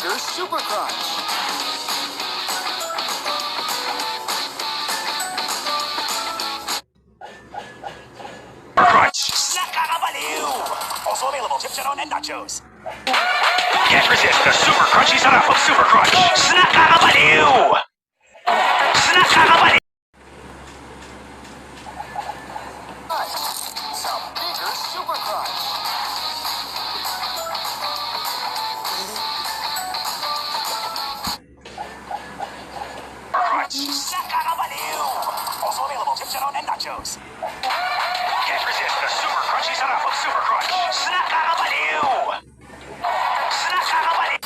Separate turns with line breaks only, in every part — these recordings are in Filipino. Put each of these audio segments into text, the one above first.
Nature's Super Crunch.
Crunch! Nakakabaliw! Also available Chipcharon and nachos. Can't resist the super crunchy sarap of Super Crunch. Nakakabaliw! Nakakabaliw!
Some Nature's Super Crunch.
Crunch! Nakakabaliw! Also available Chipcharon and nachos. Can't resist the super crunchy sarap of Super Crunch. Nakakabaliw! Nakakabaliw!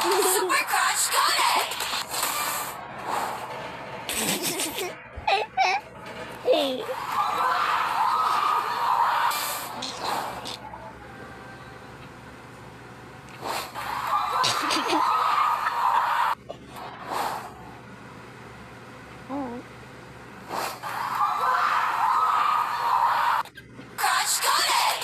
Super Crunch got it! Crunch got it!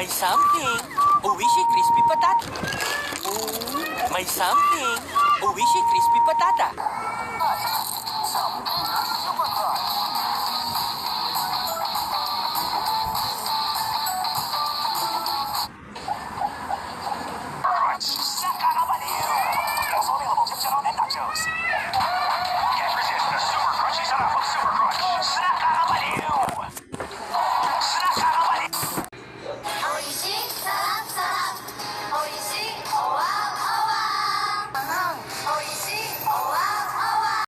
May something. Uwishi crispy patata. May something. Uwishi crispy patata.